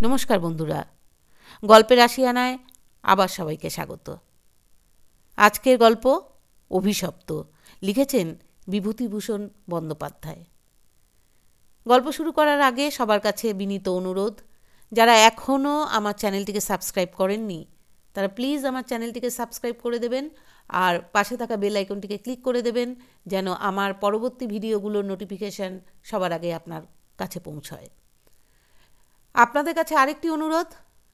নমস্কার বন্ধুরা, গল্পের আশিয়ানায় আবার সবাইকে স্বাগত। আজকের গল্প অভিশপ্ত, লিখেছেন বিভূতিভূষণ বন্দ্যোপাধ্যায়। গল্প শুরু করার আগে সবার কাছে বিনীত অনুরোধ, যারা এখনও আমার চ্যানেলটিকে সাবস্ক্রাইব করেননি তারা প্লিজ আমার চ্যানেলটিকে সাবস্ক্রাইব করে দেবেন আর পাশে থাকা বেল আইকনটিকে ক্লিক করে দেবেন যেন আমার পরবর্তী ভিডিওগুলোর নোটিফিকেশান সবার আগে আপনার কাছে পৌঁছয়। আপনাদের কাছে আরেকটি অনুরোধ,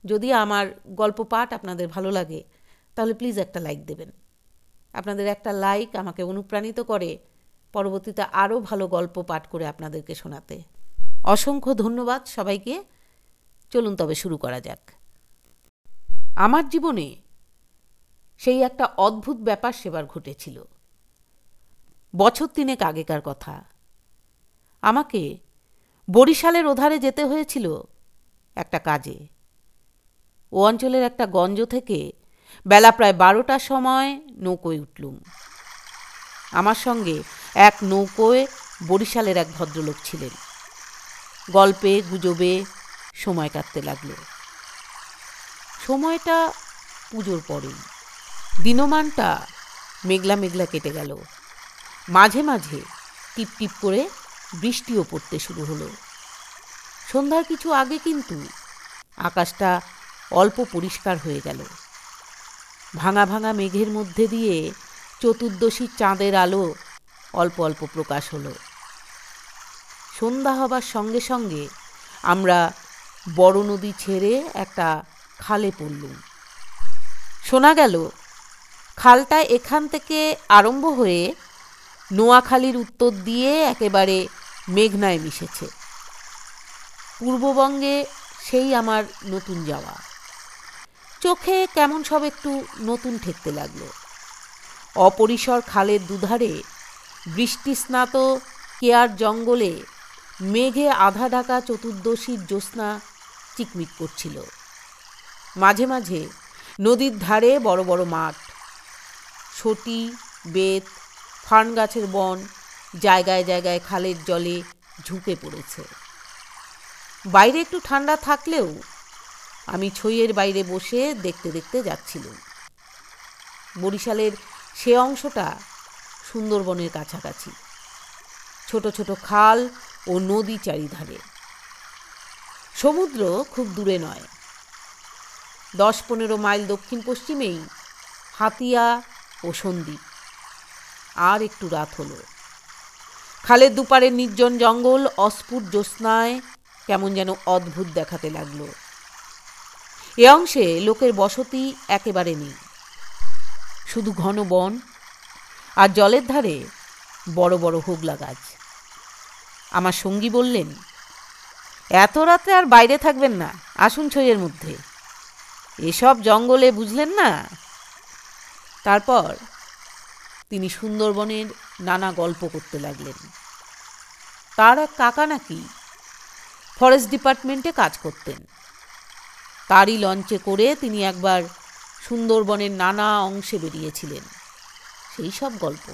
যদি আমার গল্প পাঠ আপনাদের ভালো লাগে তাহলে প্লিজ একটা লাইক দেবেন। আপনাদের একটা লাইক আমাকে অনুপ্রাণিত করে পরবর্তীতে আরও ভালো গল্প পাঠ করে আপনাদেরকে শোনাতে। অসংখ্য ধন্যবাদ সবাইকে। চলুন তবে শুরু করা যাক। আমার জীবনে সেই একটা অদ্ভুত ব্যাপার সেবার ঘটেছিল। বছর 3 আগেকার কথা। আমাকে বরিশালের ওধারে যেতে হয়েছিল একটা কাজে। ও অঞ্চলের একটা গঞ্জ থেকে বেলা প্রায় 12টার সময় নৌকোয় উঠলুম। আমার সঙ্গে এক নৌকোয় বরিশালের এক ভদ্রলোক ছিলেন। গল্পে গুজবে সময় কাটতে লাগলো। সময়টা পুজোর পরেই। দিনমানটা মেঘলা মেঘলা কেটে গেল। মাঝে মাঝে টিপ টিপ করে বৃষ্টিও পড়তে শুরু হলো। সন্ধ্যার কিছু আগে কিন্তু আকাশটা অল্প পরিষ্কার হয়ে গেল। ভাঙা ভাঙা মেঘের মধ্যে দিয়ে চতুর্দশীর চাঁদের আলো অল্প অল্প প্রকাশ হলো। সন্ধ্যা হবার সঙ্গে সঙ্গে আমরা বড় নদী ছেড়ে একটা খালে পড়লুম। শোনা গেল খালটা এখান থেকে আরম্ভ হয়ে নোয়াখালীর উত্তর দিয়ে একেবারে মেঘনায় মিশেছে। পূর্ববঙ্গে সেই আমার নতুন যাওয়া। চোখে কেমন সব একটু নতুন ঠেকতে লাগলো। অপরিসর খালের দুধারে বৃষ্টিস্নাত কেয়ার জঙ্গলে মেঘে আধা ঢাকা চতুর্দশীর জ্যোৎস্না চিকমিক করছিল। মাঝে মাঝে নদীর ধারে বড় বড় মাঠ, সটি, বেত, ফার্ন গাছের বন জায়গায় জায়গায় খালের জলে ঝুঁকে পড়েছে। বাইরে একটু ঠান্ডা থাকলেও আমি ছইয়ের বাইরে বসে দেখতে দেখতে যাচ্ছিলাম। বরিশালের সে অংশটা সুন্দরবনের কাছাকাছি। ছোট ছোট খাল ও নদী চারিধারে। সমুদ্র খুব দূরে নয়। 10-15 মাইল দক্ষিণ পশ্চিমেই হাতিয়া ও সন্দ্বীপ। আর একটু রাত হলো। খালের দুপারের নির্জন জঙ্গল অস্ফুট জ্যোৎস্নায় কেমন যেন অদ্ভুত দেখাতে লাগলো। এ অংশে লোকের বসতি একেবারে নেই, শুধু ঘন বন আর জলের ধারে বড় বড় হোগলা গাছ। আমার সঙ্গী বললেন, এত রাতে আর বাইরে থাকবেন না, আসুন ছইয়ের মধ্যে। এসব জঙ্গলে বুঝলেন না। তারপর তিনি সুন্দরবনের নানা গল্প করতে লাগলেন। তার এক কাকা নাকি ফরেস্ট ডিপার্টমেন্টে কাজ করতেন। তারই লঞ্চে করে তিনি একবার সুন্দরবনের নানা অংশে বেরিয়েছিলেন। সেই সব গল্প।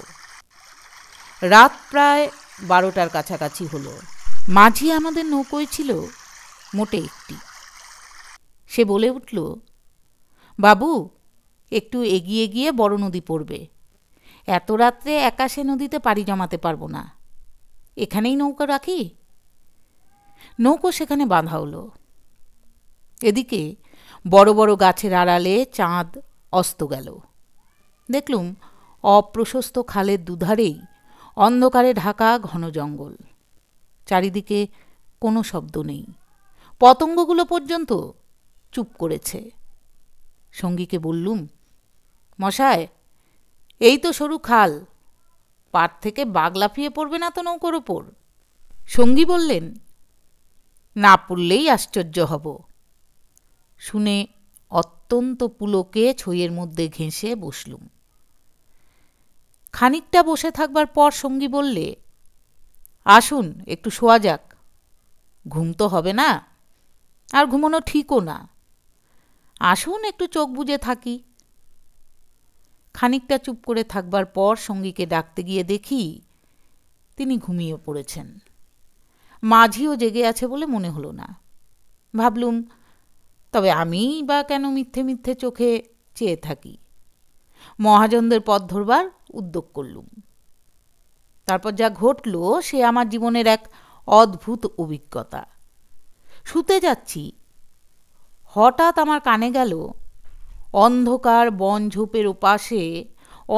রাত প্রায় 12টার কাছাকাছি হলো। মাঝি আমাদের নৌকোয় ছিল মোটে একটি। সে বলে উঠল, বাবু, একটু এগিয়ে গিয়ে বড় নদী পড়বে। এত রাত্রে একা সে নদীতে পাড়ি জমাতে পারবো না। এখানেই নৌকা রাখি। নৌকো সেখানে বাঁধা হলো। এদিকে বড় বড় গাছের আড়ালে চাঁদ অস্ত গেল। দেখলুম অপ্রশস্ত খালের দুধারেই অন্ধকারে ঢাকা ঘন জঙ্গল। চারিদিকে কোনো শব্দ নেই। পতঙ্গগুলো পর্যন্ত চুপ করেছে। সঙ্গীকে বললুম, মশায়, এই তো সরু খাল, পাড় থেকে বাগ লাফিয়ে পড়বে না তো নৌকোর ওপর? সঙ্গী বললেন, না পড়লেই আশ্চর্য হব। শুনে অত্যন্ত পুলকে ছইয়ের মধ্যে ঘেঁষে বসলুম। খানিকটা বসে থাকবার পর সঙ্গী বললে, আসুন একটু শোয়া যাক। ঘুম তো হবে না, আর ঘুমানো ঠিকও না। আসুন একটু চোখ বুজে থাকি। খানিকটা চুপ করে থাকবার পর সঙ্গীকে ডাকতে গিয়ে দেখি তিনি ঘুমিয়ে পড়েছেন। মাঝিও জেগে আছে বলে মনে হলো না। ভাবলুম তবে আমিই বা কেন মিথ্যে মিথ্যে চোখে চেয়ে থাকি? মহাজনদের পথ ধরবার উদ্যোগ করলুম। তারপর যা ঘটল সে আমার জীবনের এক অদ্ভুত অভিজ্ঞতা। শুতে যাচ্ছি, হঠাৎ আমার কানে গেল অন্ধকার বন ঝোপের ওপাশে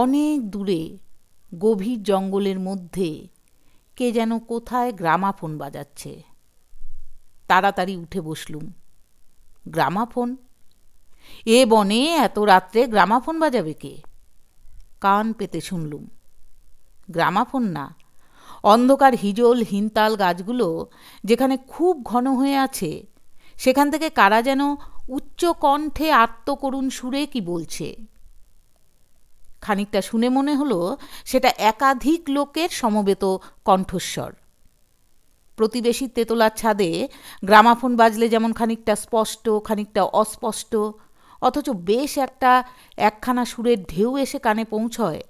অনেক দূরে গভীর জঙ্গলের মধ্যে কে যেন কোথায় গ্রামাফোন বাজাচ্ছে। তাড়াতাড়ি উঠে বসলুম। গ্রামাফোন? এ বনে এত রাত্রে গ্রামাফোন বাজাবে কে? কান পেতে শুনলুম। গ্রামাফোন না, অন্ধকার হিজল হিনতাল গাছগুলো যেখানে খুব ঘন হয়ে আছে সেখান থেকে কারা যেন উচ্চ কণ্ঠে আত্মকরুণ সুরে কি বলছে। খানিকটা শুনে মনে হলো সেটা একাধিক লোকের সমবেত কণ্ঠস্বর। প্রতিবেশী তেতলার ছাদে গ্রামাফোন বাজলে যেমন খানিকটা স্পষ্ট খানিকটা অস্পষ্ট, অথচ বেশ একখানা সুরের ঢেউ এসে কানে পৌঁছয়,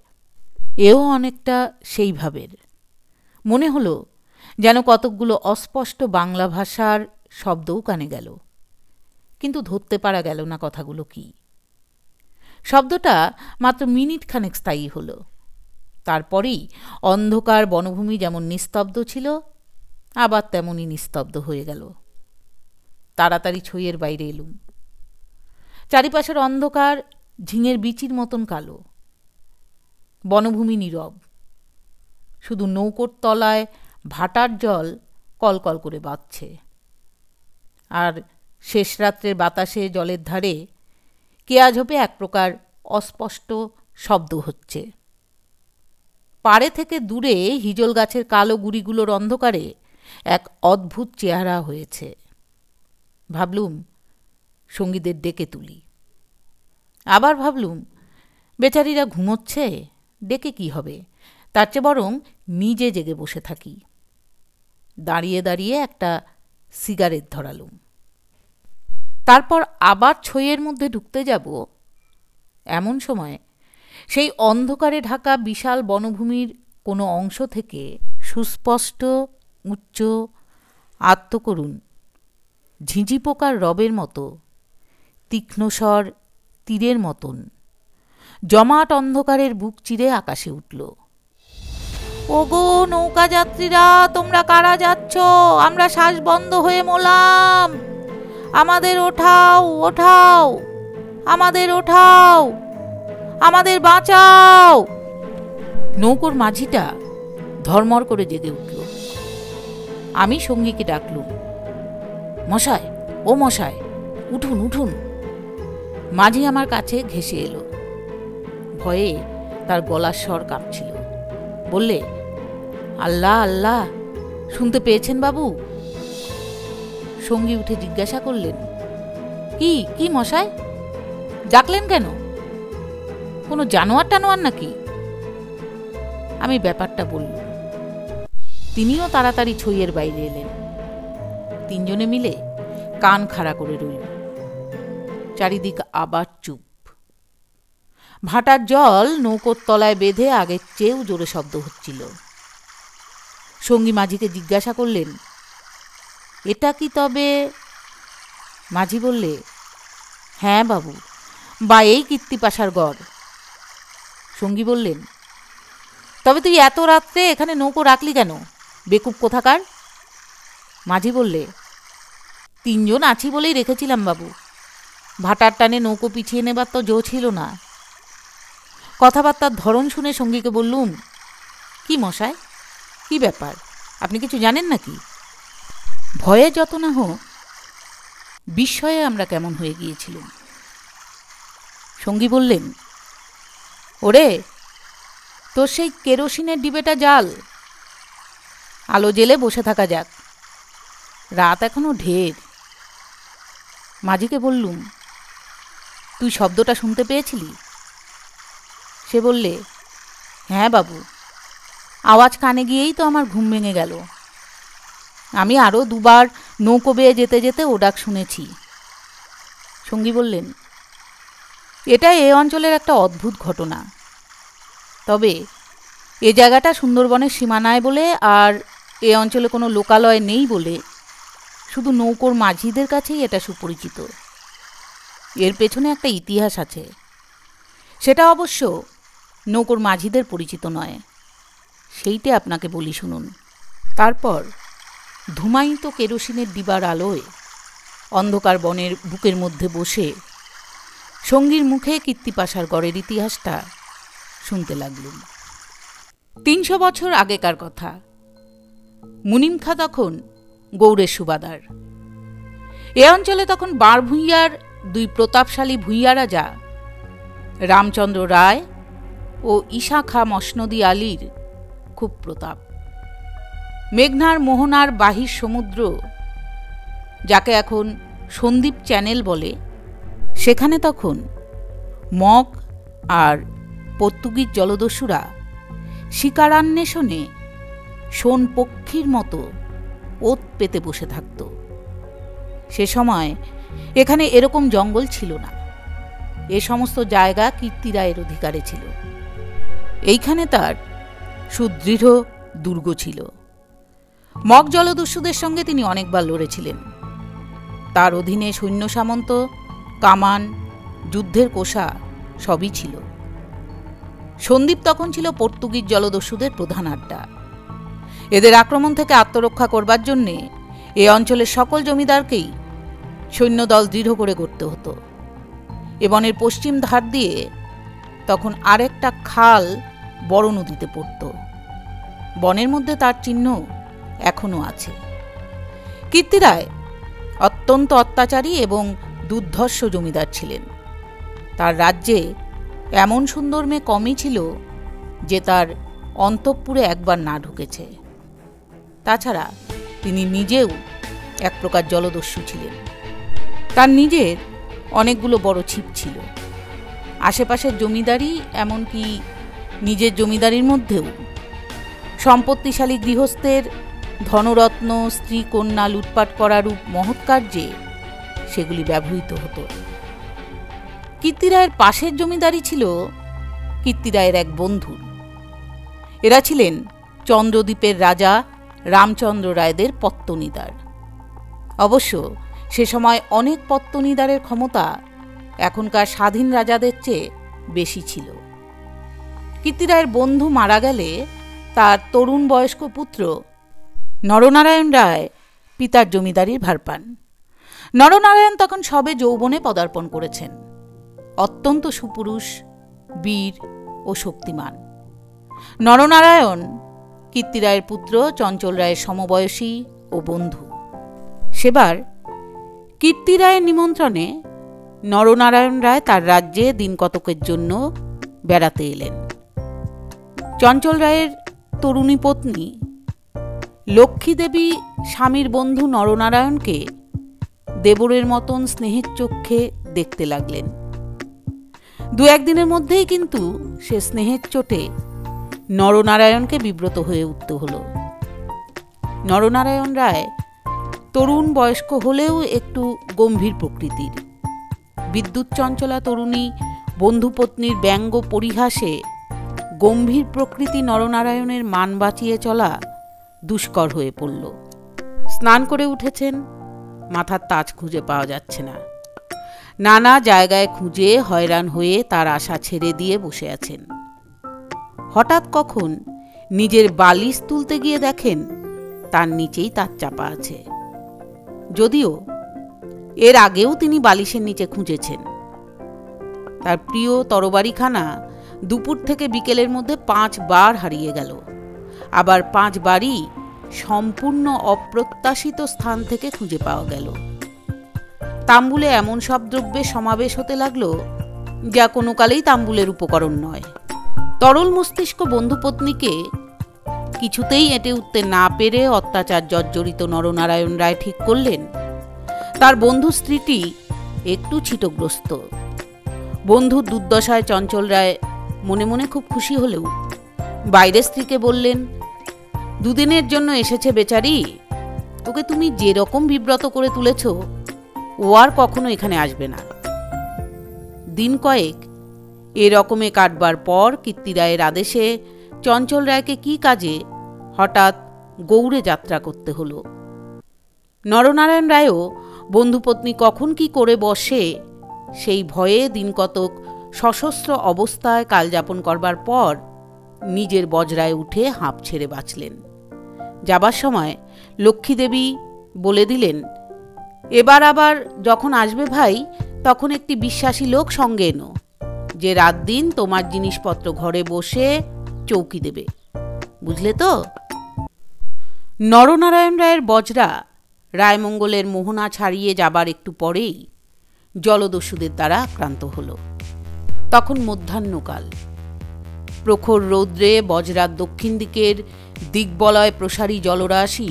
এও অনেকটা সেই ভাবের। মনে হলো যেন কতকগুলো অস্পষ্ট বাংলা ভাষার শব্দও কানে গেল, কিন্তু ধরতে পারা গেল না কথাগুলো কি। শব্দটা মাত্র মিনিট খানেক স্থায়ী হলো। তারপরেই অন্ধকার বনভূমি যেমন নিস্তব্ধ ছিল আবার তেমনই নিস্তব্ধ হয়ে গেল। তাড়াতাড়ি ছইয়ের বাইরে এলুম। চারিপাশের অন্ধকার ঝিঙের বিচির মতন কালো। বনভূমি নীরব। শুধু নৌকোর তলায় ভাটার জল কলকল করে বাজছে। আর শেষ রাত্রের বাতাসে জলের ধারে কেয়াঝোপে এক প্রকার অস্পষ্ট শব্দ হচ্ছে। পাড়ে থেকে দূরে হিজল গাছের কালো গুড়িগুলোর অন্ধকারে এক অদ্ভুত চেহারা হয়েছে। ভাবলুম সঙ্গীদের ডেকে তুলি। আবার ভাবলুম বেচারীরা ঘুমোচ্ছে, ডেকে কি হবে, তার চেয়ে বরং নিজে জেগে বসে থাকি। দাঁড়িয়ে দাঁড়িয়ে একটা সিগারেট ধরালুম। তারপর আবার ছইয়ের মধ্যে ঢুকতে যাব, এমন সময় সেই অন্ধকারে ঢাকা বিশাল বনভূমির কোনো অংশ থেকে সুস্পষ্ট উচ্চ আত্মকরুণ ঝিঁঝি পোকার রবের মতো তীক্ষ্ণস্বর তীরের মতন জমাট অন্ধকারের বুক চিরে আকাশে উঠল। ওগো নৌকা যাত্রীরা, তোমরা কারা যাচ্ছ? আমরা শ্বাস বন্ধ হয়ে মলাম। আমাদের ওঠাও, ওঠাও, আমাদের ওঠাও, আমাদের বাঁচাও। নৌকোর মাঝিটা ধর্মর করে জেগে উঠল। আমি সঙ্গীকে ডাকলুম, মশাই, ও মশাই, উঠুন উঠুন। মাঝি আমার কাছে ঘেঁষে এলো। ভয়ে তার গলার স্বর কাঁপছিল। বললে, আল্লাহ আল্লাহ, শুনতে পেয়েছেন বাবু? সঙ্গী উঠে জিজ্ঞাসা করলেন, কি কি মশাই, ডাকলেন কেন? কোনো জানোয়ার টানোয়ার নাকি? আমি ব্যাপারটা বললুম। তিনিও তাড়াতাড়ি ছইয়ের বাইরে এলেন। তিনজনে মিলে কান খাড়া করে রইল। চারিদিক আবার চুপ। ভাটার জল নৌকোর তলায় বেঁধে আগের চেয়েও জোরে শব্দ হচ্ছিল। সঙ্গী মাঝিকে জিজ্ঞাসা করলেন, এটা কি তবে? মাঝি বললে, হ্যাঁ বাবু, বা এই কীর্তিপাশার গড়। সঙ্গী বললেন, তবে তুই এত রাত্রে এখানে নৌকো রাখলি কেন, বেকুব কোথাকার? মাঝি বললে, তিনজন আছি বলেই রেখেছিলাম বাবু, ভাটার টানে নৌকো পিছিয়ে নেবার তো জো ছিল না। কথাবার্তার ধরন শুনে সঙ্গীকে বললুম, কি মশাই, কি ব্যাপার, আপনি কিছু জানেন নাকি? ভয়ে যত না হোক বিস্ময়ে আমরা কেমন হয়ে গিয়েছিলাম। সঙ্গী বললেন, ওরে, তোর সেই কেরোসিনের ডিবেটা জ্বাল, আলো জেলে বসে থাকা যাক, রাত এখনো ঢের। মাঝিকে বললুম, তুই শব্দটা শুনতে পেয়েছিলি? সে বললে, হ্যাঁ বাবু, আওয়াজ কানে গিয়েই তো আমার ঘুম ভেঙে গেল। আমি আরও দুবার নৌকো বেয়ে যেতে যেতে ও ডাক শুনেছি। সঙ্গী বললেন, এটা এ অঞ্চলের একটা অদ্ভুত ঘটনা। তবে এ জায়গাটা সুন্দরবনের সীমানায় বলে আর এ অঞ্চলে কোনো লোকালয় নেই বলে শুধু নৌকোর মাঝিদের কাছেই এটা সুপরিচিত। এর পেছনে একটা ইতিহাস আছে, সেটা অবশ্য নৌকোর মাঝিদের পরিচিত নয়। সেইটে আপনাকে বলি শুনুন। তারপর ধূমায়িত কেরোসিনের ডিবার আলোয় অন্ধকার বনের বুকের মধ্যে বসে সঙ্গীর মুখে কীর্তিপাশার গড়ের ইতিহাসটা শুনতে লাগলুম। 300 বছর আগেকার কথা। মুনিম খাঁ তখন গৌড়ের সুবাদার। এ অঞ্চলে তখন বাঁড়ভূঁইয়ার 2 প্রতাপশালী ভূঁইয়া রাজা রামচন্দ্র রায় ও ঈশা খাঁ মসনদী আলীর খুব প্রতাপ। মেঘনার মোহনার বাহির সমুদ্র, যাকে এখন সন্দ্বীপ চ্যানেল বলে, সেখানে তখন মগ আর পর্তুগিজ জলদস্যুরা শিকারান্বেষণে শোন পক্ষীর মতো ওত পেতে বসে থাকত। সে সময় এখানে এরকম জঙ্গল ছিল না। এ সমস্ত জায়গা কীর্তিরায়ের অধিকারে ছিল। এইখানে তার সুদৃঢ় দুর্গ ছিল। মগ জলদস্যুদের সঙ্গে তিনি অনেকবার লড়েছিলেন। তার অধীনে সৈন্য সামন্ত, কামান, যুদ্ধের কোষা সবই ছিল। সন্দ্বীপ তখন ছিল পর্তুগিজ জলদস্যুদের প্রধান আড্ডা। এদের আক্রমণ থেকে আত্মরক্ষা করবার জন্যে এ অঞ্চলের সকল জমিদারকেই সৈন্যদল দৃঢ় করে গড়তে হতো। এ বনের পশ্চিম ধার দিয়ে তখন আরেকটা খাল বড় নদীতে পড়ত। বনের মধ্যে তার চিহ্ন এখনো আছে। কীর্তিরায় অত্যন্ত অত্যাচারী এবং দুর্ধর্ষ জমিদার ছিলেন। তার রাজ্যে এমন সুন্দর মেয়ে কমই ছিল যে তার অন্তঃপুরে একবার না ঢুকেছে। তাছাড়া তিনি নিজেও এক প্রকার জলদস্যু ছিলেন। তার নিজের অনেকগুলো বড় ছিপ ছিল। আশেপাশের জমিদারি, এমনকি নিজের জমিদারির মধ্যেও সম্পত্তিশালী গৃহস্থের ধনরত্ন, স্ত্রী কন্যা লুটপাট করার রূপ মহৎ কার্যে সেগুলি ব্যবহৃত হতো। কীর্তিরায়ের পাশের জমিদারি ছিল কীর্তিরায়ের এক বন্ধুর। এরা ছিলেন চন্দ্রদ্বীপের রাজা রামচন্দ্র রায়দের পত্তনিদার। অবশ্য সে সময় অনেক পত্তনিদারের ক্ষমতা এখনকার স্বাধীন রাজাদের চেয়ে বেশি ছিল। কীর্তিরায়ের বন্ধু মারা গেলে তার তরুণ বয়স্ক পুত্র নরনারায়ণ রায় পিতার জমিদারির ভার পান। নরনারায়ণ তখন সবে যৌবনে পদার্পণ করেছেন। অত্যন্ত সুপুরুষ, বীর ও শক্তিমান। নরনারায়ণ কীর্তিরায়ের পুত্র চঞ্চল রায়ের সমবয়সী ও বন্ধু। সেবার কীর্তিরায়ের নিমন্ত্রণে নরনারায়ণ রায় তার রাজ্যে দিন কতকের জন্য বেড়াতে এলেন। চঞ্চল রায়ের তরুণী পত্নী লক্ষ্মী দেবী স্বামীর বন্ধু নরনারায়ণকে দেবরের মতন স্নেহের চক্ষে দেখতে লাগলেন। 2-1 দিনের মধ্যেই কিন্তু সে স্নেহের চোটে নরনারায়ণকে বিব্রত হয়ে উঠতে হলো। নরনারায়ণ রায় তরুণ বয়স্ক হলেও একটু গম্ভীর প্রকৃতির। বিদ্যুৎ চঞ্চলা তরুণী বন্ধুপত্নীর ব্যঙ্গ পরিহাসে গম্ভীর প্রকৃতি নরনারায়ণের মান বাঁচিয়ে চলা দুষ্কর হয়ে পড়ল। স্নান করে উঠেছেন, মাথার তাজ খুঁজে পাওয়া যাচ্ছে না। নানা জায়গায় খুঁজে হয়রান হয়ে তার আশা ছেড়ে দিয়ে বসে আছেন। হঠাৎ কখন নিজের বালিশ তুলতে গিয়ে দেখেন তার নিচেই তার চাপা আছে। যদিও এর আগেও তিনি বালিশের নিচে খুঁজেছেন। তার প্রিয় তরবারিখানা দুপুর থেকে বিকেলের মধ্যে 5 বার হারিয়ে গেল। আবার 5 বারই সম্পূর্ণ অপ্রত্যাশিত স্থান থেকে খুঁজে পাওয়া গেল। তাম্বুলে এমন সব দ্রব্যের সমাবেশ হতে লাগলো যা কোনো কালেই তাম্বুলের উপকরণ নয়। তরল মস্তিষ্ক বন্ধুপত্নীকে কিছুতেই এঁটে উঠতে না পেরে অত্যাচার জর্জরিত নরনারায়ণ রায় ঠিক করলেন তার বন্ধু স্ত্রীটি একটু ছিটগ্রস্ত। বন্ধুর দুর্দশায় চঞ্চল রায় মনে মনে খুব খুশি হলেও বাইরে স্ত্রীকে বললেন, 2 দিনের জন্য এসেছে বেচারি, ওকে তুমি যেরকম বিব্রত করে তুলেছ ও আর কখনো এখানে আসবে না। দিন কয়েক এরকমে কাটবার পর কীর্তিরায়ের আদেশে চঞ্চল রায়কে কি কাজে হঠাৎ গৌড়ে যাত্রা করতে হলো। নরনারায়ণ রায়ও বন্ধুপত্নী কখন কি করে বসে সেই ভয়ে দিনকতক সশস্ত্র অবস্থায় কালযাপন করবার পর নিজের বজরায় উঠে হাঁপ ছেড়ে বাঁচলেন। যাবার সময় লক্ষ্মীদেবী বলে দিলেন, এবার আবার যখন আসবে ভাই, তখন একটি বিশ্বাসী লোক সঙ্গে এনো, যে রাত দিন তোমার জিনিসপত্র ঘরে বসে চৌকি দেবে, বুঝলে তো? নরনারায়ণ রায়ের বজরা রায়মঙ্গলের মোহনা ছাড়িয়ে যাবার একটু পরেই জলদস্যুদের দ্বারা আক্রান্ত হল। তখন মধ্যাহ্নকাল। প্রখর রৌদ্রে বজরার দক্ষিণ দিকের দিগ্বলয় প্রসারী জলরাশি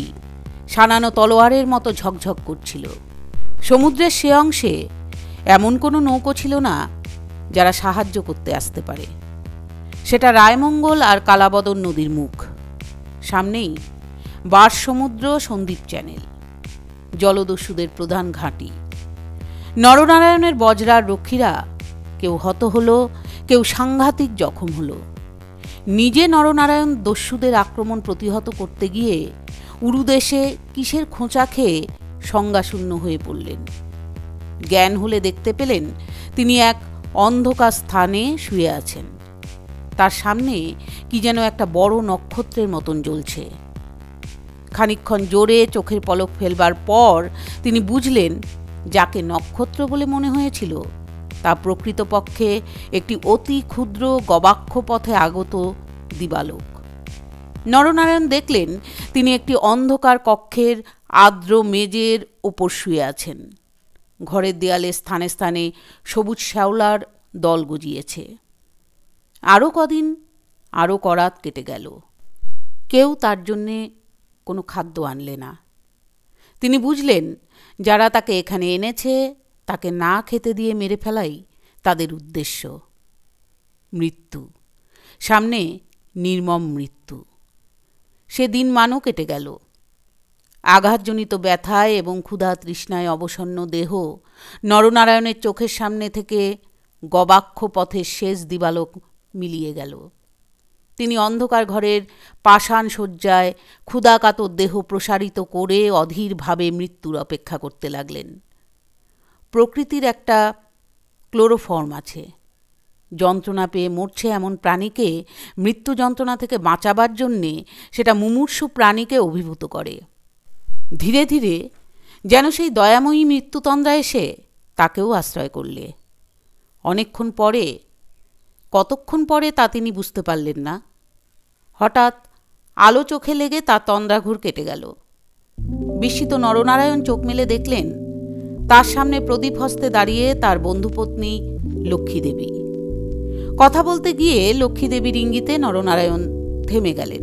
সানানো তলোয়ারের মতো ঝকঝক করছিল। সমুদ্রের সে অংশে এমন কোনো নৌকো ছিল না যারা সাহায্য করতে আসতে পারে। সেটা রায়মঙ্গল আর কালাবদন নদীর মুখ। সামনেই বার সমুদ্র সন্দ্বীপ চ্যানেল, জলদস্যুদের প্রধান ঘাঁটি। নরনারায়ণের বজরার রক্ষীরা কেউ হত হল, কেউ সাংঘাতিক জখম হল। নিজে নরনারায়ণ দস্যুদের আক্রমণ প্রতিহত করতে গিয়ে উরুদেশে কিসের খোঁচা খেয়ে সংজ্ঞাশূন্য হয়ে পড়লেন। জ্ঞান হলে দেখতে পেলেন তিনি এক অন্ধকার স্থানে শুয়ে আছেন। তার সামনে কি যেন একটা বড় নক্ষত্রের মতন জ্বলছে। খানিকক্ষণ জোরে চোখের পলক ফেলবার পর তিনি বুঝলেন, যাকে নক্ষত্র বলে মনে হয়েছিল তা প্রকৃতপক্ষে একটি অতি ক্ষুদ্র গবাক্ষ পথে আগত দিবালোক। নরনারায়ণ দেখলেন তিনি একটি অন্ধকার কক্ষের আর্দ্র মেজের ওপর শুয়ে আছেন। ঘরের দেয়ালে স্থানে স্থানে সবুজ শ্যাওলার দল গজিয়েছে। আরও কদিন, আরও করাত কেটে গেল। কেউ তার জন্যে কোনো খাদ্য আনলে না। তিনি বুঝলেন, যারা তাকে এখানে এনেছে তাকে না খেতে দিয়ে মেরে ফেলাই তাদের উদ্দেশ্য। মৃত্যু, সামনে নির্মম মৃত্যু। সে দিন মানও কেটে গেল। আঘাতজনিত ব্যথায় এবং ক্ষুধা তৃষ্ণায় অবসন্ন দেহ নরনারায়ণের চোখের সামনে থেকে গবাক্ষ পথের শেষ দিবালোক মিলিয়ে গেল। তিনি অন্ধকার ঘরের পাষাণ শয্যায় ক্ষুধাকাতর দেহ প্রসারিত করে অধীরভাবে মৃত্যুর অপেক্ষা করতে লাগলেন। প্রকৃতির একটা ক্লোরোফর্ম আছে। যন্ত্রণা পেয়ে মরছে এমন প্রাণীকে মৃত্যু যন্ত্রণা থেকে বাঁচাবার জন্যে সেটা মুমূর্ষু প্রাণীকে অভিভূত করে। ধীরে ধীরে যেন সেই দয়াময়ী মৃত্যুতন্দ্রা এসে তাকেও আশ্রয় করলে। অনেকক্ষণ পরে, কতক্ষণ পরে তা তিনি বুঝতে পারলেন না, হঠাৎ আলো চোখে লেগে তার তন্দ্রাঘোর কেটে গেল। বিস্মিত নরনারায়ণ চোখ মেলে দেখলেন তার সামনে প্রদীপ হস্তে দাঁড়িয়ে তার বন্ধুপত্নী লক্ষ্মীদেবী। কথা বলতে গিয়ে লক্ষ্মীদেবীর ইঙ্গিতে নরনারায়ণ থেমে গেলেন।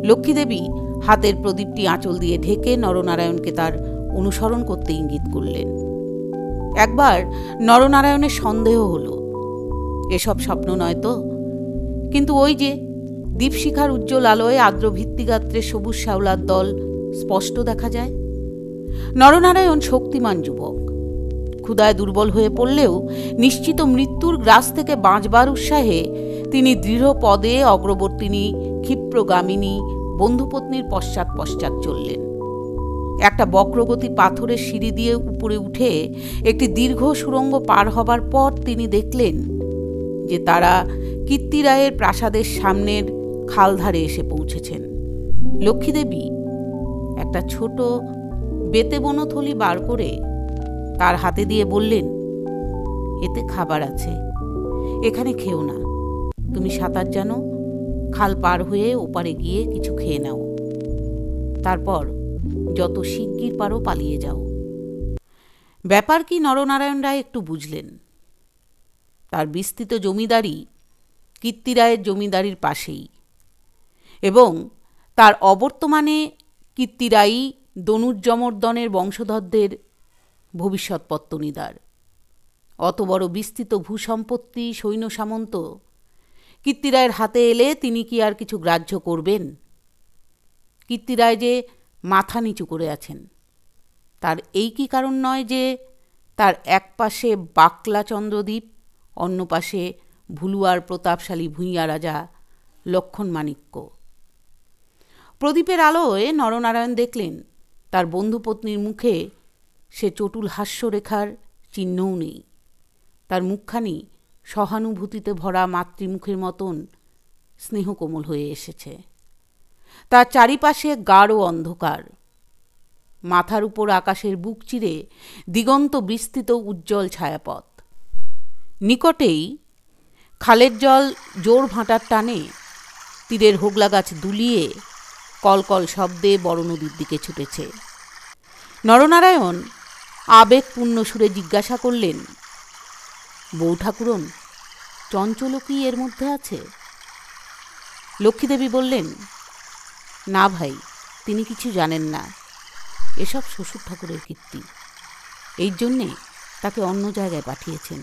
লক্ষ্মীদেবী হাতের প্রদীপটি আঁচল দিয়ে ঢেকে নরনারায়ণকে তার অনুসরণ করতে ইঙ্গিত করলেন। একবার নরনারায়ণের সন্দেহ হল, এসব স্বপ্ন নয় তো। কিন্তু ওই যে দীপশিখার উজ্জ্বল আলোয় আর্দ্র ভিত্তিগাত্রে সবুজ শ্যাওলার দল স্পষ্ট দেখা যায়। নরনারায়ণ শক্তিমান যুবক। ক্ষুধায় দুর্বল হয়ে পড়লেও নিশ্চিত মৃত্যুর গ্রাস থেকে বাঁচবার উৎসাহে তিনি দৃঢ় পদে অগ্রবর্তিনী ক্ষিপ্রগামিনী বন্ধুপত্নীর পশ্চাৎ পশ্চাৎ চললেন। একটা বক্রগতি পাথরের সিঁড়ি দিয়ে উপরে উঠে একটি দীর্ঘ সুড়ঙ্গ পার হবার পর তিনি দেখলেন যে তারা কীর্তিরায়ের প্রাসাদের সামনের খালধারে এসে পৌঁছেছেন। লক্ষ্মীদেবী একটা ছোট বেতে বনো থলি বার করে তার হাতে দিয়ে বললেন, এতে খাবার আছে, এখানে খেও না। তুমি সাঁতার জানো, খাল পার হয়ে ওপারে গিয়ে কিছু খেয়ে নাও, তারপর যত শিগগির পারো পালিয়ে যাও। ব্যাপার কি নরনারায়ণ রায় একটু বুঝলেন। তার বিস্তৃত জমিদারি কীর্তিরায়ের জমিদারির পাশেই, এবং তার অবর্তমানে কীর্তিরায়ই দনুজ্জমর্দনের বংশধরদের ভবিষ্যৎ পত্তনিদার। অত বড় বিস্তৃত ভূসম্পত্তি, সৈন্য সামন্ত কীর্তিরায়ের হাতে এলে তিনি কি আর কিছু গ্রাহ্য করবেন? কীর্তিরায় যে মাথা নিচু করে আছেন, তার এই কি কারণ নয় যে তার এক পাশে বাকলা চন্দ্রদ্বীপ, অন্য পাশে ভুলুয়ার প্রতাপশালী ভূঁইয়া রাজা লক্ষণ মাণিক্য। প্রদীপের আলোয় নরনারায়ণ দেখলেন তার বন্ধুপত্নীর মুখে সে চটুল হাস্যরেখার চিহ্নও নেই। তার মুখখানি সহানুভূতিতে ভরা মাতৃমুখের মতন স্নেহকোমল হয়ে এসেছে। তার চারিপাশে গাঢ় অন্ধকার, মাথার উপর আকাশের বুক চিরে দিগন্ত বিস্তৃত উজ্জ্বল ছায়াপথ। নিকটেই খালের জল জোর ভাঁটার টানে তীরের হোগলা গাছ দুলিয়ে কলকল শব্দে বড় নদীর দিকে ছুটেছে। নরনারায়ণ আবেগপূর্ণ সুরে জিজ্ঞাসা করলেন, বউ ঠাকুরন, চঞ্চলও কি এর মধ্যে আছে? লক্ষ্মীদেবী বললেন, না ভাই, তিনি কিছু জানেন না, এসব শ্বশুর ঠাকুরের কীর্তি, এই জন্যে তাকে অন্য জায়গায় পাঠিয়েছেন।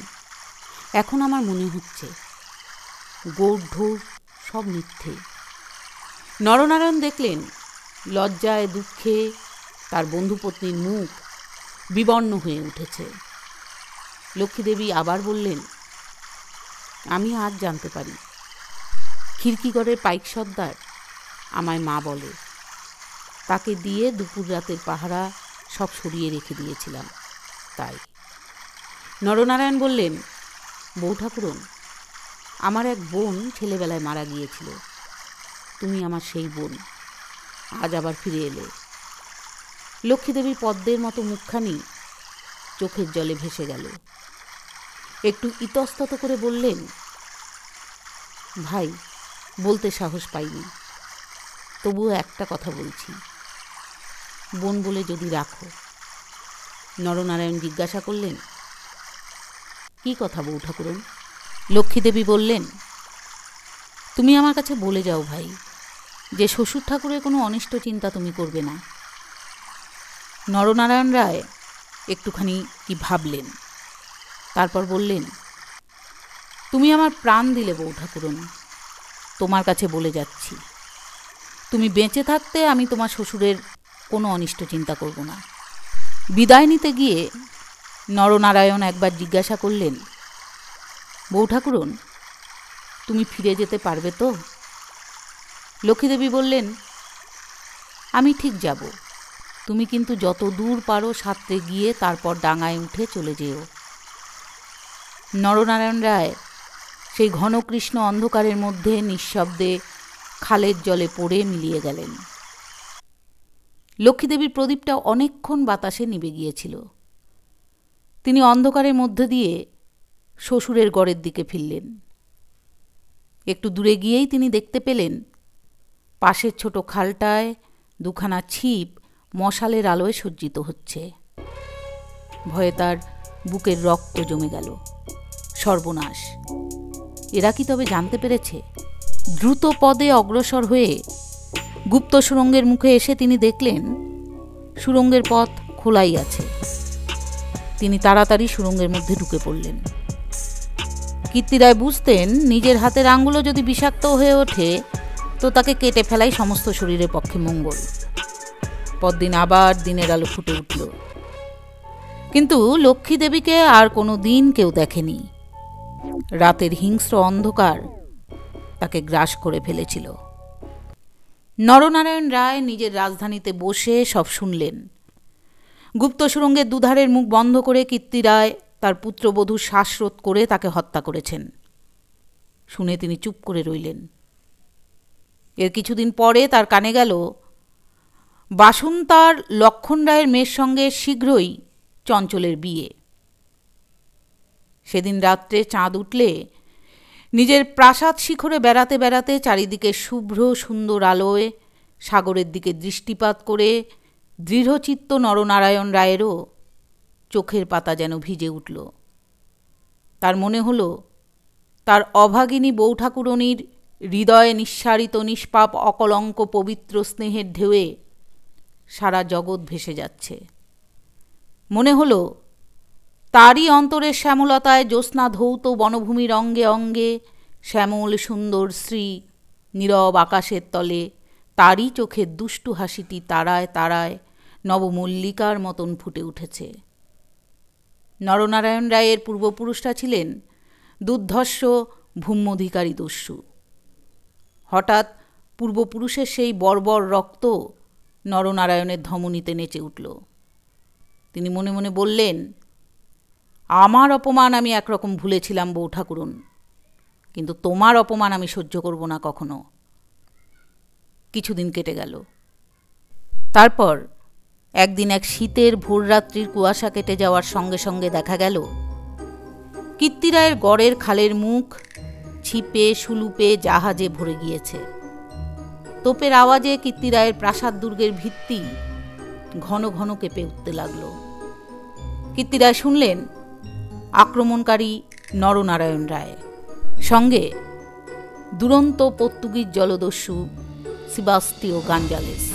এখন আমার মনে হচ্ছে গৌড় ঢোর সব মিথ্যে। নরনারায়ণ দেখলেন লজ্জায় দুঃখে তার বন্ধুপত্নীর মুখ বিবর্ণ হয়ে উঠেছে। লক্ষ্মীদেবী আবার বললেন, আমি আজ জানতে পারি, খিড়কিগড়ের পাইক সর্দার আমায় মা বলে, তাকে দিয়ে দুপুর রাতের পাহারা সব সরিয়ে রেখে দিয়েছিলাম তাই। নরনারায়ণ বললেন, বউ ঠাকুরন, আমার এক বোন ছেলেবেলায় মারা গিয়েছিল, তুমি আমার সেই বোন, আজ আবার ফিরে এলে। লক্ষ্মীদেবীর পদ্মের মতো মুখখানি চোখের জলে ভেসে গেল। একটু ইতস্তত করে বললেন, ভাই, বলতে সাহস পাইনি, তবুও একটা কথা বলছি, বোন বলে যদি রাখো। নরনারায়ণ জিজ্ঞাসা করলেন, কি কথা বউ ঠাকুরন? লক্ষ্মীদেবী বললেন, তুমি আমার কাছে বলে যাও ভাই, যে শ্বশুর ঠাকুরের কোনো অনিষ্ট চিন্তা তুমি করবে না। নরনারায়ণ রায় একটুখানি কি ভাবলেন, তারপর বললেন, তুমি আমার প্রাণ দিলে বউ ঠাকুরন, তোমার কাছে বলে যাচ্ছি, তুমি বেঁচে থাকতে আমি তোমার শ্বশুরের কোনো অনিষ্ট চিন্তা করব না। বিদায় নিতে গিয়ে নরনারায়ণ একবার জিজ্ঞাসা করলেন, বউ ঠাকুরন, তুমি ফিরে যেতে পারবে তো? লক্ষ্মীদেবী বললেন, আমি ঠিক যাব, তুমি কিন্তু যত দূর পারো সাঁতরে গিয়ে তারপর ডাঙায় উঠে চলে যেও। নরনারায়ণ রায় সেই ঘনকৃষ্ণ অন্ধকারের মধ্যে নিঃশব্দে খালের জলে পড়ে মিলিয়ে গেলেন। লক্ষ্মীদেবীর প্রদীপটা অনেকক্ষণ বাতাসে নিভে গিয়েছিল। তিনি অন্ধকারের মধ্যে দিয়ে শ্বশুরের গড়ের দিকে ফিরলেন। একটু দূরে গিয়েই তিনি দেখতে পেলেন পাশের ছোট খালটায় দুখানা ছিপ মশালের আলোয় সজ্জিত হচ্ছে। ভয়ে তার বুকের রক্ত জমে গেল। সর্বনাশ! এরা কি তবে জানতে পেরেছে? দ্রুত পদে অগ্রসর হয়ে গুপ্ত সুড়ঙ্গের মুখে এসে তিনি দেখলেন সুড়ঙ্গের পথ খোলাই আছে। তিনি তাড়াতাড়ি সুড়ঙ্গের মধ্যে ঢুকে পড়লেন। কীর্তিরায় বুঝতেন নিজের হাতের আঙ্গুলও যদি বিষাক্ত হয়ে ওঠে তো তাকে কেটে ফেলাই সমস্ত শরীরের পক্ষে মঙ্গল। পরদিন আবার দিনের আলো ফুটে উঠল, কিন্তু লক্ষ্মীদেবীকে আর কোনো দিন কেউ দেখেনি। রাতের হিংস্র অন্ধকার তাকে গ্রাস করে ফেলেছিল। নরনারায়ণ রায় নিজের রাজধানীতে বসে সব শুনলেন। গুপ্ত সুড়ঙ্গের দুধারের মুখ বন্ধ করে কীর্তি রায় তার পুত্রবধূ শ্বাসরোধ করে তাকে হত্যা করেছেন। শুনে তিনি চুপ করে রইলেন। এর কিছুদিন পরে তার কানে গেল বাসুন্তার লক্ষণ রায়ের মেয়ের সঙ্গে শীঘ্রই চঞ্চলের বিয়ে। সেদিন রাত্রে চাঁদ উঠলে নিজের প্রাসাদ শিখরে বেড়াতে বেড়াতে চারিদিকে শুভ্র সুন্দর আলোয় সাগরের দিকে দৃষ্টিপাত করে দৃঢ়চিত্ত নরনারায়ণ রায়েরও চোখের পাতা যেন ভিজে উঠল। তার মনে হল তার অভাগিনী বউ ঠাকুরনীর হৃদয়ে নিঃসারিত নিষ্পাপ অকলঙ্ক পবিত্র স্নেহের ঢেউয়ে সারা জগৎ ভেসে যাচ্ছে। মনে হল তারই অন্তরের শ্যামলতায় জ্যোৎস্না ধৌত বনভূমির অঙ্গে অঙ্গে শ্যামল সুন্দর শ্রী নীরব আকাশের তলে তারই চোখের দুষ্টু হাসিটি তারায় তারায় নবমল্লিকার মতন ফুটে উঠেছে। নরনারায়ণ রায়ের পূর্বপুরুষরা ছিলেন দুর্ধর্ষ ভূম্যধিকারী দস্যু। হঠাৎ পূর্বপুরুষের সেই বর্বর রক্ত নরনারায়ণের ধমনীতে নেচে উঠল। তিনি মনে মনে বললেন, আমার অপমান আমি একরকম ভুলেছিলাম বউ ঠাকুরুন, কিন্তু তোমার অপমান আমি সহ্য করব না কখনো। কিছুদিন কেটে গেল। তারপর একদিন এক শীতের ভোররাত্রির কুয়াশা কেটে যাওয়ার সঙ্গে সঙ্গে দেখা গেল কীর্তিরায়ের গড়ের খালের মুখ ছিপে সুলুপে জাহাজে ভরে গিয়েছে। তোপের আওয়াজে কীর্তিরায়ের প্রাসাদ দুর্গের ভিত্তি ঘন ঘন কেঁপে উঠতে লাগল। কীর্তিরায় শুনলেন আক্রমণকারী নরনারায়ণ রায়, সঙ্গে দুরন্ত পর্তুগিজ জলদস্যু সেবাস্তিও গাঞ্জালেস।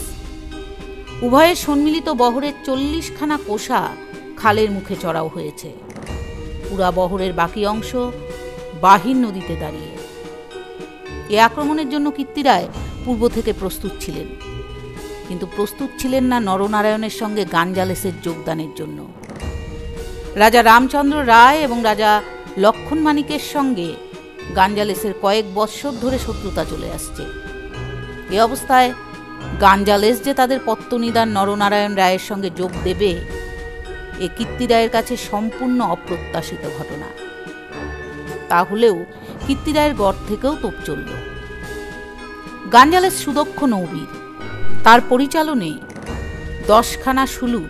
উভয়ের সম্মিলিত বহরের 40খানা কোষা খালের মুখে চড়াও হয়েছে। পুরা বহরের বাকি অংশ বাহির নদীতে দাঁড়িয়ে। এ আক্রমণের জন্য কীর্তিরায় পূর্ব থেকে প্রস্তুত ছিলেন, কিন্তু প্রস্তুত ছিলেন না নরনারায়ণের সঙ্গে গাঞ্জালেসের যোগদানের জন্য। রাজা রামচন্দ্র রায় এবং রাজা লক্ষণ মানিকের সঙ্গে গাঞ্জালেসের কয়েক বৎসর ধরে শত্রুতা চলে আসছে। এ অবস্থায় গাঞ্জালেস যে তাদের পত্তনিদান নরনারায়ণ রায়ের সঙ্গে যোগ দেবে, এ কীর্তিরায়ের কাছে সম্পূর্ণ অপ্রত্যাশিত ঘটনা। তাহলেও কীর্তিরায়ের গড় থেকেও তোপ চলল। গাঞ্জালেস সুদক্ষ নৌবীর, তার পরিচালনে 10খানা সুলু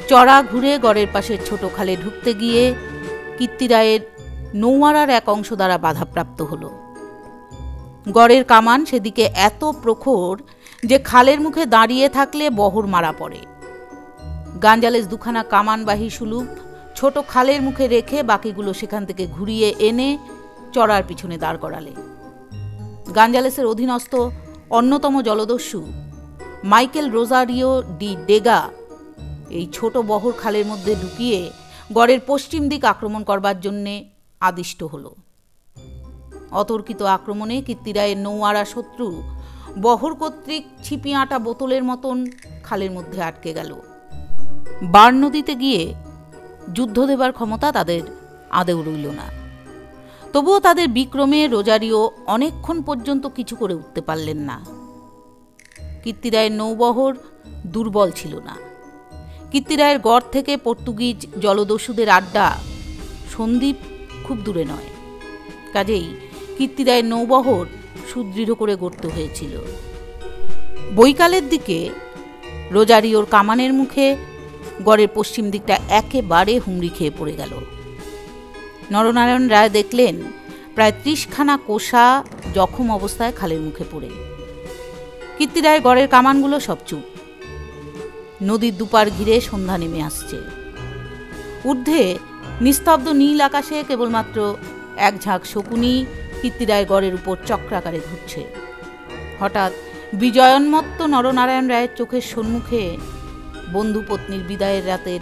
চড়া ঘুরে গড়ের পাশের ছোট খালে ঢুকতে গিয়ে কীর্তিরায়ের নৌয়ারার এক অংশ দ্বারা বাধাপ্রাপ্ত হল। গড়ের কামান সেদিকে এত প্রখর যে খালের মুখে দাঁড়িয়ে থাকলে বহর মারা পড়ে। গাঞ্জালেস 2খানা কামানবাহী সুলুপ ছোট খালের মুখে রেখে বাকিগুলো সেখান থেকে ঘুরিয়ে এনে চড়ার পিছনে দাঁড় করালে। গাঞ্জালেসের অধীনস্থ অন্যতম জলদস্যু মাইকেল রোজারিও ডি ডেগা এই ছোট বহর খালের মধ্যে ঢুকিয়ে গড়ের পশ্চিম দিক আক্রমণ করবার জন্যে আদিষ্ট হল। অতর্কিত আক্রমণে কীর্তিরায়ের নৌয়ারা শত্রু বহর কর্তৃক ছিপি আটা বোতলের মতন খালের মধ্যে আটকে গেল। বার নদীতে গিয়ে যুদ্ধ দেবার ক্ষমতা তাদের আদেও রইল না। তবুও তাদের বিক্রমে রোজারিও অনেকক্ষণ পর্যন্ত কিছু করে উঠতে পারলেন না। কীর্তিরায়ের নৌবহর দুর্বল ছিল না। কীর্তিরায়ের গড় থেকে পর্তুগিজ জলদস্যুদের আড্ডা সন্দ্বীপ খুব দূরে নয়, কাজেই কীর্তিরায়ের নৌবহর সুদৃঢ় করে গড়তে হয়েছিল। বৈকালের দিকে রোজারিওর কামানের মুখে গড়ের পশ্চিম দিকটা একেবারে হুমড়ি খেয়ে পড়ে গেল। নরনারায়ণ রায় দেখলেন প্রায় 30খানা কোষা জখম অবস্থায় খালের মুখে পড়ে। কীর্তিরায়ের গড়ের কামানগুলো সব চুপ। নদীর দুপার ঘিরে সন্ধ্যা নেমে আসছে। ঊর্ধ্বে নিস্তব্ধ নীল আকাশে কেবলমাত্র এক ঝাঁক শকুনি কীর্তিরায়ের গড়ের উপর চক্রাকারে ঘুরছে। হঠাৎ বিজয়োন্মত্ত নরনারায়ণ রায়ের চোখের সম্মুখে বন্ধুপত্নীর বিদায়ের রাতের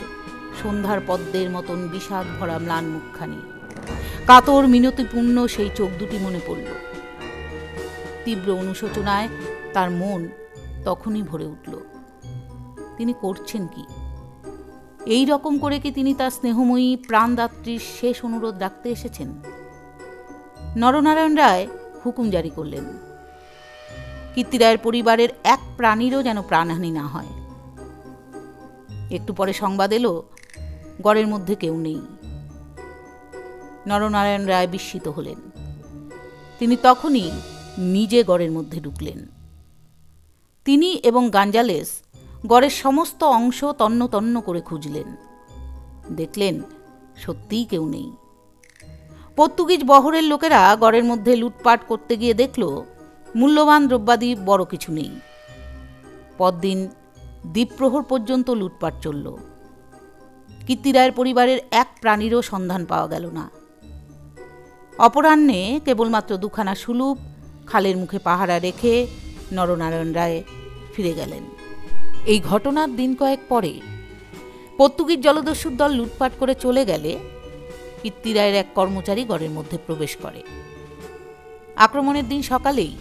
সন্ধ্যার পদ্মের মতন বিষাদ ভরা ম্লান মুখখানি, কাতর মিনতিপূর্ণ সেই চোখ দুটি মনে পড়ল। তীব্র অনুশোচনায় তার মন তখনই ভরে উঠল। তিনি করছেন কি? এই রকম করে কি তিনি তার স্নেহময়ী প্রাণদাত্রীর শেষ অনুরোধ রাখতে এসেছেন? নরনারায়ণ রায় হুকুম জারি করলেন, কীর্তিরায়ের পরিবারের এক প্রাণীরও যেন প্রাণহানি না হয়। একটু পরে সংবাদ এলো গড়ের মধ্যে কেউ নেই। নরনারায়ণ রায় বিস্মিত হলেন। তিনি তখনই নিজে গড়ের মধ্যে ঢুকলেন। তিনি এবং গাঞ্জালেস গড়ের সমস্ত অংশ তন্ন তন্ন করে খুঁজলেন। দেখলেন সত্যিই কেউ নেই। পর্তুগিজ বহরের লোকেরা গড়ের মধ্যে লুটপাট করতে গিয়ে দেখল মূল্যবান দ্রব্যাদি বড় কিছু নেই। পরদিন দ্বীপ্রহর পর্যন্ত লুটপাট চলল। কীর্তিরায়ের পরিবারের এক প্রাণীরও সন্ধান পাওয়া গেল না। অপরাহ্নে কেবলমাত্র 2খানা সুলুপ খালের মুখে পাহারা রেখে নরনারায়ণ রায় ফিরে গেলেন। এই ঘটনার দিন কয়েক পরে পর্তুগিজ জলদস্যুর দল লুটপাট করে চলে গেলে কীর্তিরায়ের এক কর্মচারী গড়ের মধ্যে প্রবেশ করে। আক্রমণের দিন সকালেই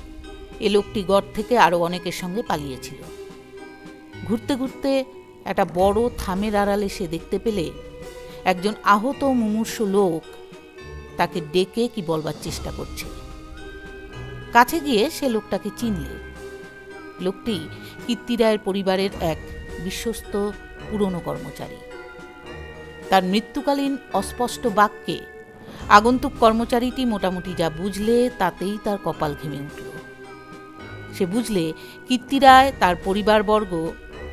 এ লোকটি গড় থেকে আরও অনেকের সঙ্গে পালিয়েছিল। ঘুরতে ঘুরতে একটা বড় থামের আড়ালে সে দেখতে পেলে একজন আহত মুমূর্ষু লোক তাকে ডেকে কি বলবার চেষ্টা করছে। কাছে গিয়ে সে লোকটাকে চিনলে। লোকটি কীর্তিরায়ের পরিবারের এক বিশ্বস্ত পুরনো কর্মচারী। তার মৃত্যুকালীন অস্পষ্ট বাক্যে আগন্তুক কর্মচারীটি মোটামুটি যা বুঝলে তাতেই তার কপাল ঘেমে উঠল। সে বুঝলে কীর্তিরায় তার পরিবারবর্গ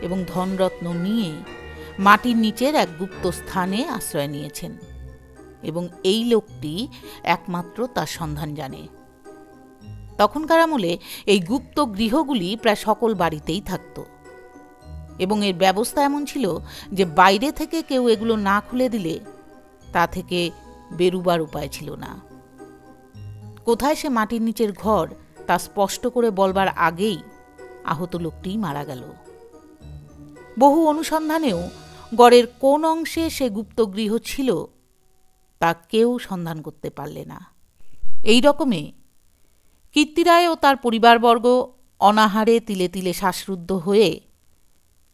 এবং ধনরত্ন নিয়ে মাটির নিচের এক গুপ্ত স্থানে আশ্রয় নিয়েছেন এবং এই লোকটি একমাত্র তার সন্ধান জানে। তখনকার আমলে এই গুপ্ত গৃহগুলি প্রায় সকল বাড়িতেই থাকত এবং এর ব্যবস্থা এমন ছিল যে বাইরে থেকে কেউ এগুলো না খুলে দিলে তা থেকে বেরুবার উপায় ছিল না। কোথায় সে মাটির নিচের ঘর তা স্পষ্ট করে বলবার আগেই আহত লোকটি মারা গেল। বহু অনুসন্ধানেও গড়ের কোন অংশে সে গুপ্ত গৃহ ছিল তা কেউ সন্ধান করতে পারলে না। এই রকমে কীর্তিরায় ও তার পরিবারবর্গ অনাহারে তিলে তিলে শ্বাসরুদ্ধ হয়ে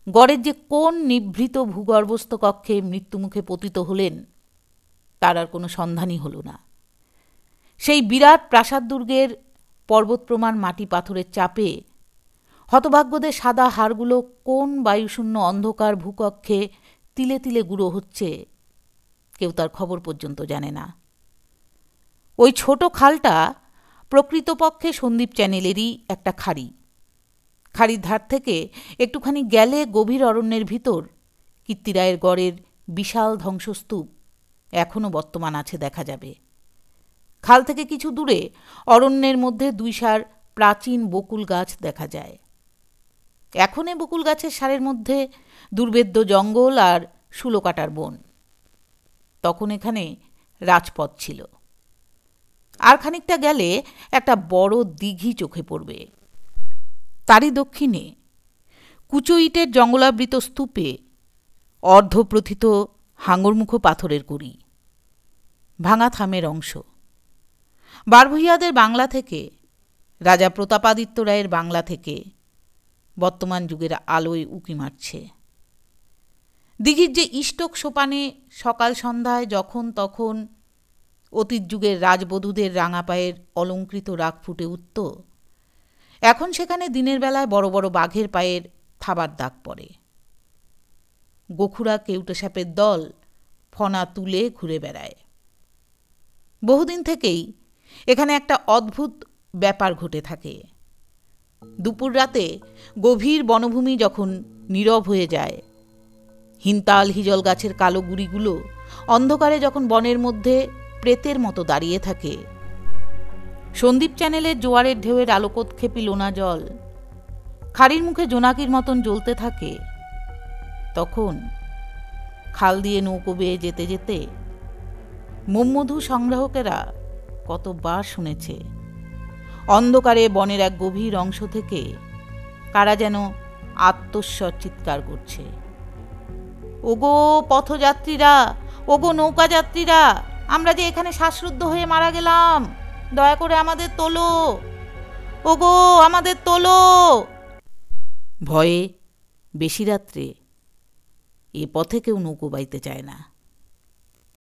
গড়ের যে কোন নিভৃত ভূগর্ভস্থ কক্ষে মৃত্যুমুখে পতিত হলেন তার আর কোনো সন্ধানই হল না। সেই বিরাট প্রাসাদ দুর্গের পর্বতপ্রমাণ মাটি পাথরের চাপে হতভাগ্যদের সাদা হাড়গুলো কোন বায়ুশূন্য অন্ধকার ভূকক্ষে তিলে তিলে গুঁড়ো হচ্ছে কেউ তার খবর পর্যন্ত জানে না। ওই ছোট খালটা প্রকৃতপক্ষে সন্দীপ চ্যানেলেরই একটা খাড়ি। খাড়ির ধার থেকে একটুখানি গেলে গভীর অরণ্যের ভিতর কীর্তিরায়ের গড়ের বিশাল ধ্বংসস্তূপ এখনও বর্তমান আছে দেখা যাবে। খাল থেকে কিছু দূরে অরণ্যের মধ্যে 2 সার প্রাচীন বকুল গাছ দেখা যায়। এখন এ বকুল গাছের সারের মধ্যে দুর্ভেদ্য জঙ্গল আর শুলোকাটার বন। তখন এখানে রাজপথ ছিল। আর খানিকটা গেলে একটা বড় দিঘি চোখে পড়বে। তারই দক্ষিণে কুচো ইটের জঙ্গলাবৃত স্তূপে অর্ধপ্রথিত হাঙরমুখো পাথরের কুড়ি, ভাঙা থামের অংশ। বারভূইয়াদের বাংলা থেকে, রাজা প্রতাপাদিত্য রায়ের বাংলা থেকে বর্তমান যুগের আলোয় উঁকি মারছে। দিঘির যে ইষ্টক সোপানে সকাল সন্ধ্যায় যখন তখন অতীত যুগের রাজবধূদের রাঙা পায়ের অলঙ্কৃত রাগ ফুটে উঠত, এখন সেখানে দিনের বেলায় বড় বড় বাঘের পায়ের থাবার দাগ পড়ে। গোখুরা কেউটে সাপের দল ফনা তুলে ঘুরে বেড়ায়। বহুদিন থেকেই এখানে একটা অদ্ভুত ব্যাপার ঘটে থাকে। দুপুর রাতে গভীর বনভূমি যখন নীরব হয়ে যায়, হিনতাল হিজল গাছের কালো গুড়িগুলো অন্ধকারে যখন বনের মধ্যে প্রেতের মতো দাঁড়িয়ে থাকে, সন্দীপ চ্যানেলের জোয়ারের ঢেউয়ের আলোকোৎক্ষেপী লোনা জল খাড়ির মুখে জোনাকির মতন জ্বলতে থাকে, তখন খাল দিয়ে নৌকো বেয়ে যেতে যেতে মোমমধু সংগ্রাহকেরা কতবার শুনেছে অন্ধকারে বনের এক গভীর অংশ থেকে কারা যেন আত্মস্বর চিৎকার করছে, ওগো পথযাত্রীরা, ওগো নৌকা যাত্রীরা, আমরা যে এখানে শ্বাসরুদ্ধ হয়ে মারা গেলাম, দয়া করে আমাদের তোলো, ওগো আমাদের তোলো। ভয়ে বেশি রাত্রে এ পথে কেউ নৌকো বাইতে চায় না।